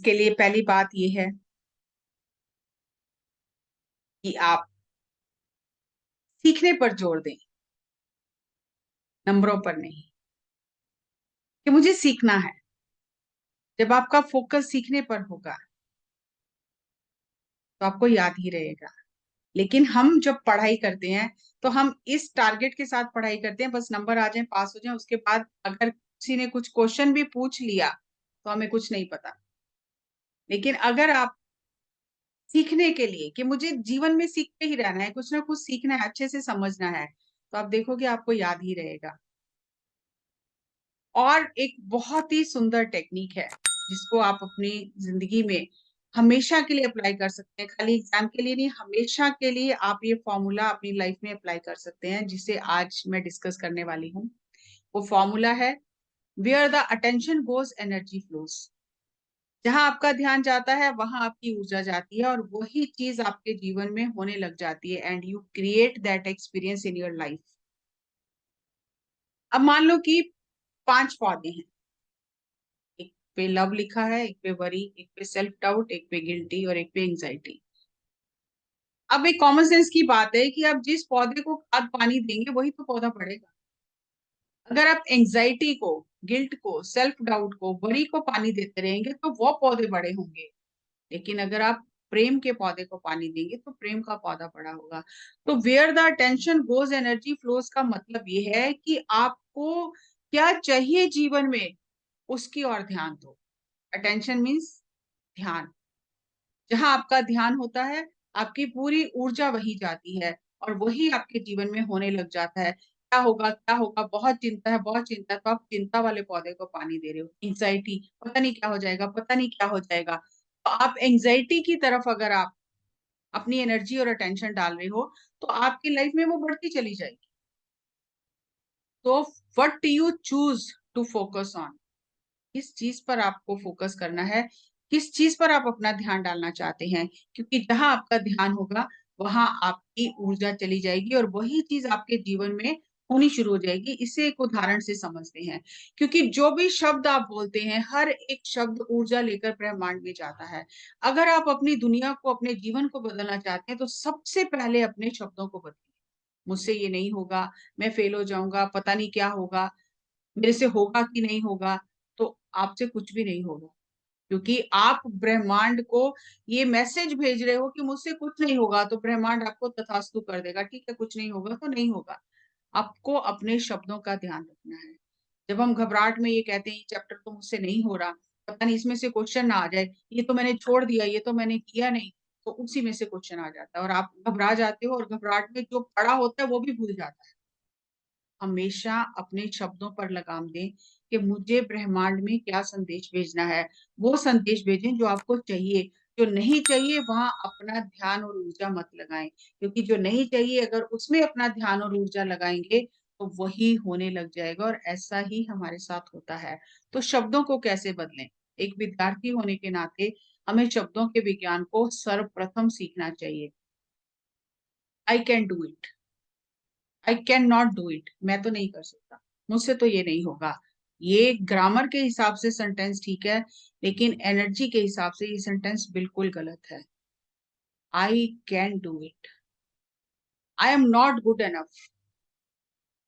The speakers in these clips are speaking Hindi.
इसके लिए पहली बात ये है कि आप सीखने पर जोर दें, नंबरों पर नहीं, कि मुझे सीखना है। जब आपका फोकस सीखने पर होगा तो आपको याद ही रहेगा। लेकिन हम जब पढ़ाई करते हैं तो हम इस टारगेट के साथ पढ़ाई करते हैं, बस नंबर आ जाए, पास हो जाए। उसके बाद अगर किसी ने कुछ क्वेश्चन भी पूछ लिया तो हमें कुछ नहीं पता। लेकिन अगर आप सीखने के लिए कि मुझे जीवन में सीखते ही रहना है, कुछ ना कुछ सीखना है, अच्छे से समझना है, तो आप देखोगे आपको याद ही रहेगा। और एक बहुत ही सुंदर टेक्निक है जिसको आप अपनी जिंदगी में हमेशा के लिए अप्लाई कर सकते हैं, खाली एग्जाम के लिए नहीं, हमेशा के लिए आप ये फॉर्मूला अपनी लाइफ में अप्लाई कर सकते हैं, जिसे आज मैं डिस्कस करने वाली हूँ। वो फॉर्मूला है, where the attention goes energy flows. जहां आपका ध्यान जाता है वहां आपकी ऊर्जा जाती है, और वही चीज आपके जीवन में होने लग जाती है, and you create that experience in your life. अब मान लो कि 5 पौधे हैं, एक पे लव लिखा है, एक पे वरी, एक पे सेल्फ डाउट, एक पे गिल्टी और एक पे एंजाइटी। अब एक कॉमन सेंस की बात है कि आप जिस पौधे को खाद पानी देंगे वही तो पौधा बढ़ेगा। अगर आप एंजाइटी को, गिल्ट को, सेल्फ डाउट को, वरी को पानी देते रहेंगे तो वो पौधे बड़े होंगे। लेकिन अगर आप प्रेम के पौधे को पानी देंगे तो प्रेम का पौधा बड़ा होगा। तो where the tension goes energy flows का मतलब ये है कि आपको क्या चाहिए जीवन में, उसकी ओर ध्यान दो। अटेंशन मीन्स ध्यान। जहां आपका ध्यान होता है आपकी पूरी ऊर्जा वही जाती है, और वही आपके जीवन में होने लग जाता है। क्या होगा, क्या होगा, बहुत चिंता है, बहुत चिंता है, तो आप चिंता वाले पौधे को पानी दे रहे हो। एंजाइटी, पता नहीं क्या हो जाएगा, पता नहीं क्या हो जाएगा, तो आप एंजाइटी की तरफ अगर आप अपनी एनर्जी और अटेंशन डाल रहे हो तो आपकी लाइफ में वो बढ़ती चली जाएगी। तो what you choose to focus on, किस चीज पर आपको फोकस करना है, किस चीज पर आप अपना ध्यान डालना चाहते हैं। क्योंकि जहां आपका ध्यान होगा वहां आपकी ऊर्जा चली जाएगी और वही चीज आपके जीवन में होनी शुरू हो जाएगी। इसे एक उदाहरण से समझते हैं, क्योंकि जो भी शब्द आप बोलते हैं हर एक शब्द ऊर्जा लेकर ब्रह्मांड में जाता है। अगर आप अपनी दुनिया को, अपने जीवन को बदलना चाहते हैं तो सबसे पहले अपने शब्दों को बदलिए। मुझसे ये नहीं होगा, मैं फेल हो जाऊंगा, पता नहीं क्या होगा, मेरे से होगा कि नहीं होगा, तो आपसे कुछ भी नहीं होगा। क्योंकि आप ब्रह्मांड को ये मैसेज भेज रहे हो कि मुझसे कुछ नहीं होगा, तो ब्रह्मांड आपको तथास्तु कर देगा। ठीक है, कुछ नहीं होगा तो नहीं होगा। आपको अपने शब्दों का ध्यान रखना है। जब हम घबराहट में ये कहते हैं ये चैप्टर तो मुझसे नहीं हो रहा, पता नहीं इसमें से क्वेश्चन ना आ जाए, ये तो मैंने छोड़ दिया, ये तो मैंने किया नहीं, तो उसी में से क्वेश्चन आ जाता है और आप घबरा जाते हो, और घबराहट में जो पढ़ा होता है वो भी भूल जाता है। हमेशा अपने शब्दों पर लगाम दें कि मुझे ब्रह्मांड में क्या संदेश भेजना है। वो संदेश भेजें जो आपको चाहिए। जो नहीं चाहिए वहां अपना ध्यान और ऊर्जा मत लगाएं, क्योंकि जो नहीं चाहिए अगर उसमें अपना ध्यान और ऊर्जा लगाएंगे तो वही होने लग जाएगा, और ऐसा ही हमारे साथ होता है। तो शब्दों को कैसे बदलें? एक विद्यार्थी होने के नाते हमें शब्दों के विज्ञान को सर्वप्रथम सीखना चाहिए। I can do it, I can not do it, मैं तो नहीं कर सकता, मुझसे तो ये नहीं होगा। ये ग्रामर के हिसाब से सेंटेंस ठीक है, लेकिन एनर्जी के हिसाब से ये सेंटेंस बिल्कुल गलत है। I can do it, I am not good enough,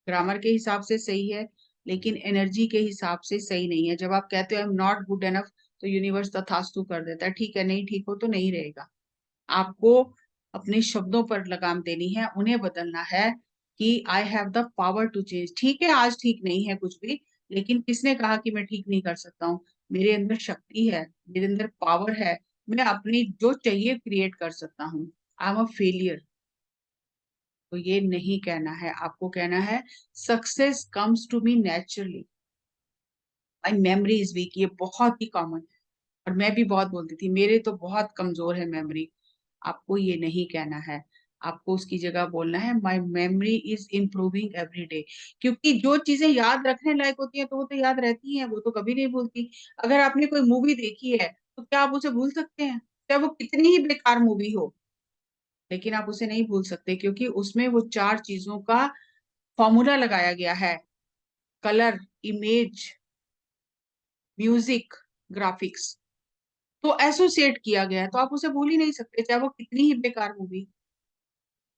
grammar के हिसाब से सही है लेकिन एनर्जी के हिसाब से सही नहीं है। जब आप कहते हो I am not good enough तो यूनिवर्स तथास्तु कर देता है, ठीक है, नहीं ठीक हो तो नहीं रहेगा। आपको अपने शब्दों पर लगाम देनी है, उन्हें बदलना है कि I have the power to change. ठीक है, आज ठीक नहीं है कुछ भी, लेकिन किसने कहा कि मैं ठीक नहीं कर सकता हूँ? मेरे अंदर शक्ति है, मेरे अंदर पावर है, मैं अपनी जो चाहिए क्रिएट कर सकता हूँ। आई एम अ फेलियर, तो ये नहीं कहना है, आपको कहना है success comes to me naturally, my memory is weak. ये बहुत ही कॉमन है और मैं भी बहुत बोलती थी मेरे तो बहुत कमजोर है मेमोरी। आपको ये नहीं कहना है, आपको उसकी जगह बोलना है माई memory is improving every day. क्योंकि जो चीजें याद रखने लायक होती हैं तो वो तो याद रहती हैं, वो तो कभी नहीं भूलती। अगर आपने कोई मूवी देखी है तो क्या आप उसे भूल सकते हैं? चाहे वो कितनी ही बेकार मूवी हो, लेकिन आप उसे नहीं भूल सकते, क्योंकि उसमें वो 4 चीजों का फॉर्मूला लगाया गया है। Colour, image, music, graphics. तो एसोसिएट किया गया है, तो आप उसे भूल ही नहीं सकते, चाहे वो कितनी ही बेकार मूवी।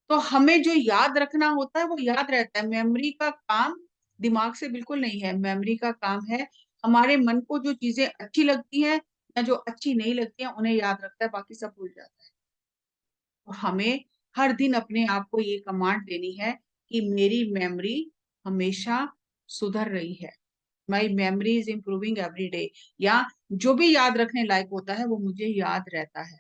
तो हमें जो याद रखना होता है वो याद रहता है। मेमोरी का काम दिमाग से बिल्कुल नहीं है, मेमोरी का काम है हमारे मन को जो चीजें अच्छी लगती हैं या जो अच्छी नहीं लगती हैं उन्हें याद रखता है, बाकी सब भूल जाता है। तो हमें हर दिन अपने आप को ये कमांड देनी है कि मेरी मेमोरी हमेशा सुधर रही है, माई memory is improving every day, या जो भी याद रखने लायक होता है वो मुझे याद रहता है।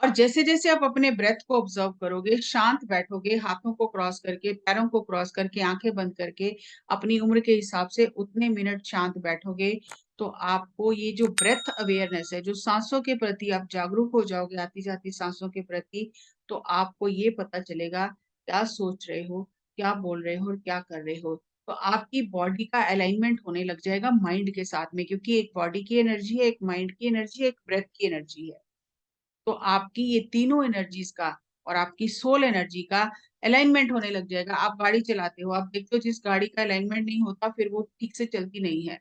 और जैसे जैसे आप अपने ब्रेथ को ऑब्जर्व करोगे, शांत बैठोगे, हाथों को क्रॉस करके, पैरों को क्रॉस करके, आंखें बंद करके, अपनी उम्र के हिसाब से उतने मिनट शांत बैठोगे, तो आपको ये जो ब्रेथ अवेयरनेस है, जो सांसों के प्रति आप जागरूक हो जाओगे, आती जाती सांसों के प्रति, तो आपको ये पता चलेगा क्या सोच रहे हो, क्या बोल रहे हो और क्या कर रहे हो। तो आपकी बॉडी का अलाइनमेंट होने लग जाएगा माइंड के साथ में, क्योंकि एक बॉडी की एनर्जी है, एक माइंड की एनर्जी है, एक ब्रेथ की एनर्जी है। तो आपकी ये तीनों एनर्जीज का और आपकी सोल एनर्जी का अलाइनमेंट होने लग जाएगा। आप गाड़ी चलाते हो, आप देखते हो जिस गाड़ी का अलाइनमेंट नहीं होता फिर वो ठीक से चलती नहीं है।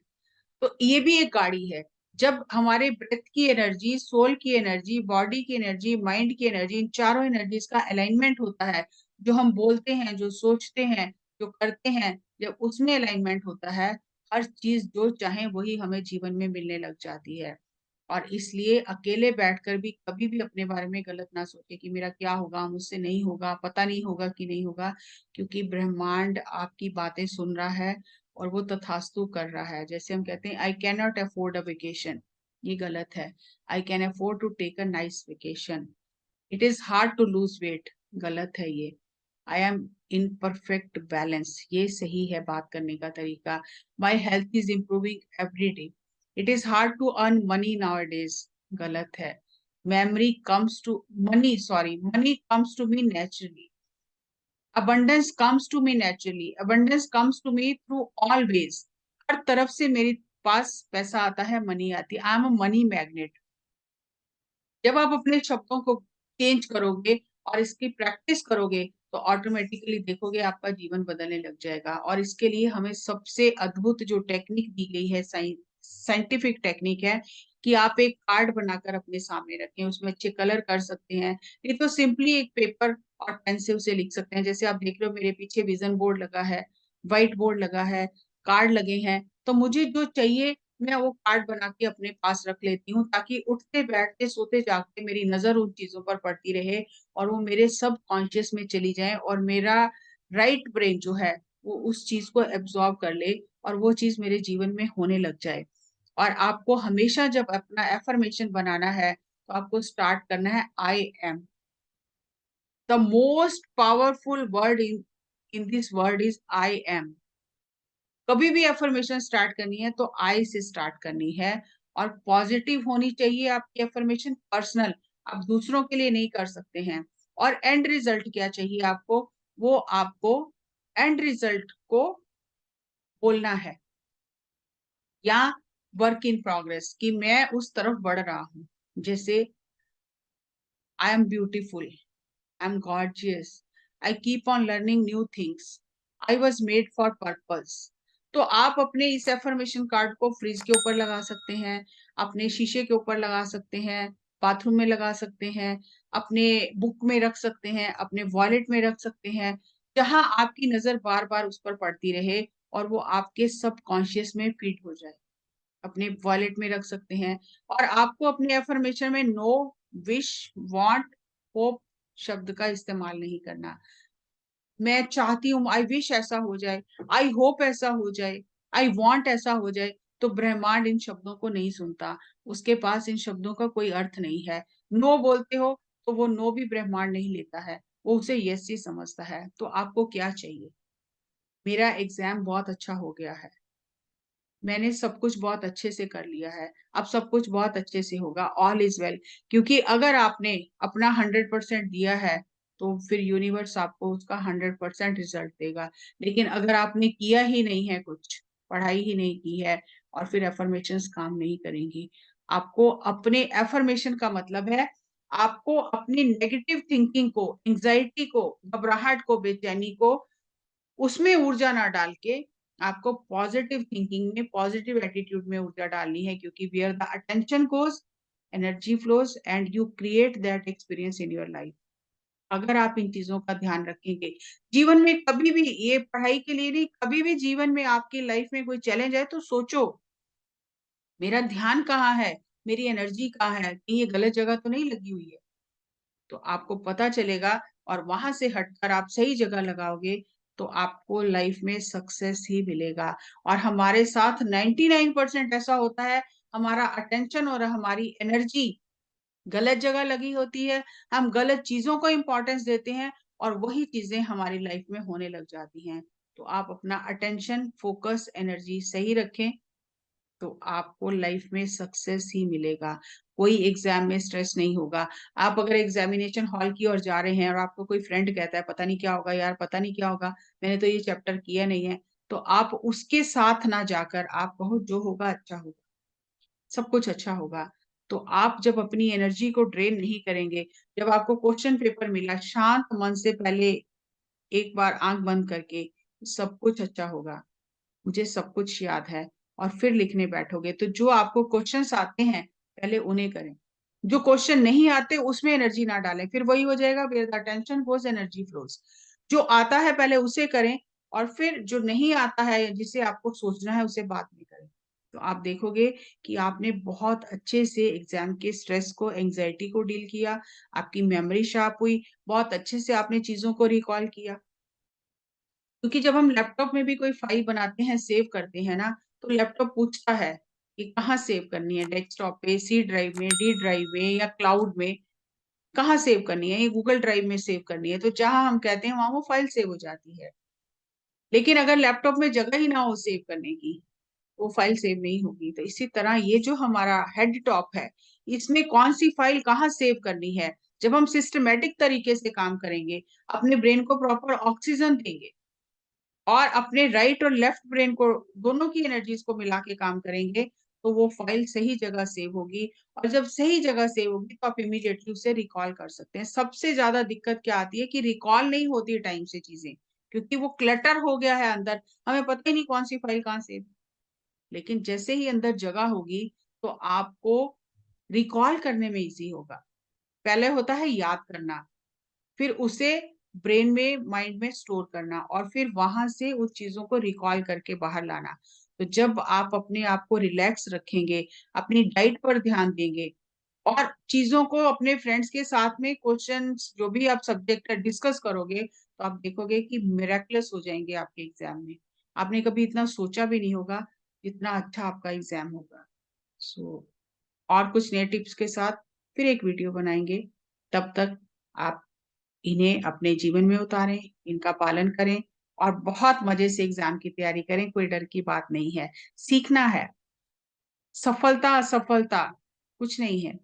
तो ये भी एक गाड़ी है। जब हमारे ब्रेथ की एनर्जी, सोल की एनर्जी, बॉडी की एनर्जी, माइंड की एनर्जी, इन चारों एनर्जीज का अलाइनमेंट होता है, जो हम बोलते हैं, जो सोचते हैं, जो करते हैं, जब उसमें अलाइनमेंट होता है, हर चीज जो चाहे वही हमें जीवन में मिलने लग जाती है। और इसलिए अकेले बैठकर भी कभी भी अपने बारे में गलत ना सोचे कि मेरा क्या होगा, मुझसे नहीं होगा, पता नहीं होगा कि नहीं होगा, क्योंकि ब्रह्मांड आपकी बातें सुन रहा है और वो तथास्तु कर रहा है। जैसे हम कहते हैं I can not afford a vacation, ये गलत है। I can afford to take a nice vacation. It is hard to lose weight, गलत है ये। I am in perfect balance, ये सही है बात करने का तरीका। My health is improving every day. It is hard to earn money nowadays, गलत है। Memory comes to money, sorry, money comes to me naturally. abundance comes to me naturally, abundance comes to me through all ways। हर तरफ से मेरे पास पैसा आता है, मनी आती है। I am a money magnet. जब आप अपने शब्दों को चेंज करोगे और इसकी प्रैक्टिस करोगे, तो ऑटोमेटिकली देखोगे आपका जीवन बदलने लग जाएगा। और इसके लिए हमें सबसे अद्भुत जो टेक्निक दी गई है, साइंटिफिक टेक्निक है, कि आप एक कार्ड बनाकर अपने सामने रखें, उसमें अच्छे कलर कर सकते हैं, नहीं तो सिंपली एक पेपर और पेन से उसे लिख सकते हैं। जैसे आप देख रहे हो मेरे पीछे विजन बोर्ड लगा है, व्हाइट बोर्ड लगा है, कार्ड लगे हैं, तो मुझे जो चाहिए मैं वो कार्ड बना के अपने पास रख लेती हूँ, ताकि उठते बैठते सोते जागते मेरी नजर उन चीजों पर पड़ती रहे और वो मेरे सब कॉन्शियस में चली जाए, और मेरा राइट ब्रेन जो है वो उस चीज को एब्जॉर्ब कर ले और वो चीज मेरे जीवन में होने लग जाए। और आपको हमेशा जब अपना एफर्मेशन बनाना है तो आपको स्टार्ट करना है I am. The most powerful word in this word is I am. कभी भी एफर्मेशन स्टार्ट करनी है तो आई से स्टार्ट करनी है, और पॉजिटिव होनी चाहिए आपकी एफर्मेशन, पर्सनल, आप दूसरों के लिए नहीं कर सकते हैं। और एंड रिजल्ट क्या चाहिए आपको, वो आपको एंड रिजल्ट को बोलना है, या वर्क इन प्रोग्रेस, कि मैं उस तरफ बढ़ रहा हूं। जैसे I am beautiful, I'm gorgeous. I keep on learning new things. I was made for purpose. तो आप अपने इस एफर्मेशन कार्ड को फ्रिज के ऊपर लगा सकते हैं, अपने शीशे के ऊपर लगा सकते हैं, बाथरूम में लगा सकते हैं, अपने बुक में रख सकते हैं, अपने वॉलेट में रख सकते हैं, जहां आपकी नजर बार बार उस पर पड़ती रहे और वो आपके सब कॉन्शियस में फिट हो जाए। अपने वॉलेट में रख सकते हैं। और आपको अपने एफर्मेशन में नो, विश, वांट, होप शब्द का इस्तेमाल नहीं करना। मैं चाहती हूँ, आई विश ऐसा हो जाए, आई होप ऐसा हो जाए, आई वांट ऐसा हो जाए, तो ब्रह्मांड इन शब्दों को नहीं सुनता, उसके पास इन शब्दों का कोई अर्थ नहीं है। नो बोलते हो तो वो नो भी ब्रह्मांड नहीं लेता है, वो उसे यस ही समझता है। तो आपको क्या चाहिए? मेरा एग्जाम बहुत अच्छा हो गया है, मैंने सब कुछ बहुत अच्छे से कर लिया है, अब सब कुछ बहुत अच्छे से होगा, ऑल इज वेल। क्योंकि अगर आपने अपना 100% दिया है तो फिर यूनिवर्स आपको उसका 100% रिजल्ट देगा। लेकिन अगर आपने किया ही नहीं है, कुछ पढ़ाई ही नहीं की है, और फिर एफर्मेशंस काम नहीं करेंगी। आपको अपने एफर्मेशन का मतलब है आपको अपनी नेगेटिव थिंकिंग को, एंजाइटी को, घबराहट को, बेचैनी को, उसमें ऊर्जा ना डाल के आपको पॉजिटिव थिंकिंग में, पॉजिटिव एटीट्यूड में ऊर्जा डालनी है, क्योंकि where the attention goes energy flows and you create that experience in your life. अगर आप इन चीजों का ध्यान रखेंगे जीवन में, कभी भी, ये पढ़ाई के लिए नहीं, कभी भी जीवन में आपकी लाइफ में कोई चैलेंज है तो सोचो मेरा ध्यान कहाँ है, मेरी एनर्जी कहाँ है, कहीं ये गलत जगह तो नहीं लगी हुई है। तो आपको पता चलेगा और वहां से हटकर आप सही जगह लगाओगे तो आपको लाइफ में सक्सेस ही मिलेगा। और हमारे साथ 99% ऐसा होता है, हमारा अटेंशन और हमारी एनर्जी गलत जगह लगी होती है, हम गलत चीजों को इंपॉर्टेंस देते हैं और वही चीजें हमारी लाइफ में होने लग जाती हैं। तो आप अपना अटेंशन, फोकस, एनर्जी सही रखें तो आपको लाइफ में सक्सेस ही मिलेगा। कोई एग्जाम में स्ट्रेस नहीं होगा। आप अगर एग्जामिनेशन हॉल की ओर जा रहे हैं और आपको कोई फ्रेंड कहता है पता नहीं क्या होगा यार, पता नहीं क्या होगा, मैंने तो ये चैप्टर किया नहीं है, तो आप उसके साथ ना जाकर आप कहो जो होगा अच्छा होगा, सब कुछ अच्छा होगा। तो आप जब अपनी एनर्जी को ड्रेन नहीं करेंगे, जब आपको क्वेश्चन पेपर मिला, शांत मन से पहले एक बार आंख बंद करके सब कुछ अच्छा होगा, मुझे सब कुछ याद है, और फिर लिखने बैठोगे तो जो आपको क्वेश्चंस आते हैं पहले उन्हें करें। जो क्वेश्चन नहीं आते उसमें एनर्जी ना डालें, फिर वही हो जाएगा, where the attention goes energy flows. जो आता है पहले उसे करें, और फिर जो नहीं आता है जिसे आपको सोचना है उसे बाद में करें। तो आप देखोगे कि आपने बहुत अच्छे से एग्जाम के स्ट्रेस को, एंजाइटी को डील किया, आपकी मेमोरी शार्प हुई, बहुत अच्छे से आपने चीजों को रिकॉल किया। क्योंकि जब हम लैपटॉप में भी कोई फाइल बनाते हैं, सेव करते हैं ना, तो लैपटॉप पूछता है कि कहाँ सेव करनी है, डेस्कटॉप पे, सी ड्राइव में, डी ड्राइव में, या क्लाउड में, कहाँ सेव करनी है, ये गूगल ड्राइव में सेव करनी है, तो जहां हम कहते हैं वहां वो फाइल सेव हो जाती है। लेकिन अगर लैपटॉप में जगह ही ना हो सेव करने की, वो फाइल सेव नहीं होगी। तो इसी तरह ये जो हमारा हेड टॉप है, इसमें कौन सी फाइल कहाँ सेव करनी है, जब हम सिस्टमेटिक तरीके से काम करेंगे, अपने ब्रेन को प्रॉपर ऑक्सीजन देंगे और अपने राइट और लेफ्ट ब्रेन को, दोनों की एनर्जीज को मिला के काम करेंगे, तो वो फाइल सही जगह सेव होगी। और जब सही जगह सेव होगी तो आप इमीडिएटली उसे रिकॉल कर सकते हैं। सबसे ज्यादा दिक्कत क्या आती है कि रिकॉल नहीं होती टाइम से चीजें, क्योंकि वो क्लटर हो गया है अंदर, हमें पता ही नहीं कौन सी फाइल कहाँ सेव। लेकिन जैसे ही अंदर जगह होगी तो आपको रिकॉल करने में इजी होगा। पहले होता है याद करना, फिर उसे ब्रेन में, माइंड में स्टोर करना, और फिर वहां से उस चीजों को रिकॉल करके बाहर लाना। तो जब आप अपने आप को रिलैक्स रखेंगे, अपनी डाइट पर ध्यान देंगे, और चीजों को अपने फ्रेंड्स के साथ में, क्वेश्चंस जो भी आप सब्जेक्ट है डिस्कस करोगे, तो आप देखोगे कि मिरेक्युलस हो जाएंगे आपके एग्जाम में। आपने कभी इतना सोचा भी नहीं होगा जितना अच्छा आपका एग्जाम होगा। सो और कुछ नए टिप्स के साथ फिर एक वीडियो बनाएंगे। तब तक आप इन्हें अपने जीवन में उतारें, इनका पालन करें और बहुत मजे से एग्जाम की तैयारी करें। कोई डर की बात नहीं है, सीखना है। सफलता असफलता कुछ नहीं है,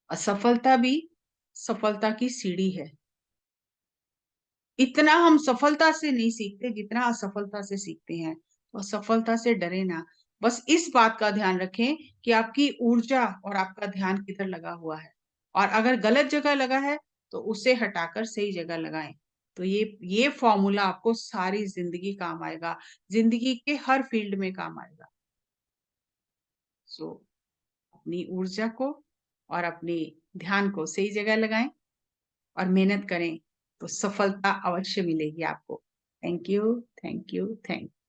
असफलता भी सफलता की सीढ़ी है। इतना हम सफलता से नहीं सीखते जितना असफलता से सीखते हैं। तो असफलता से डरे ना, बस इस बात का ध्यान रखें कि आपकी ऊर्जा और आपका ध्यान किधर लगा हुआ है, और अगर गलत जगह लगा है तो उसे हटाकर सही जगह लगाएं। तो ये फॉर्मूला आपको सारी जिंदगी काम आएगा, जिंदगी के हर फील्ड में काम आएगा। सो अपनी ऊर्जा को और अपने ध्यान को सही जगह लगाएं और मेहनत करें, तो सफलता अवश्य मिलेगी आपको। Thank you, thank you, thank you.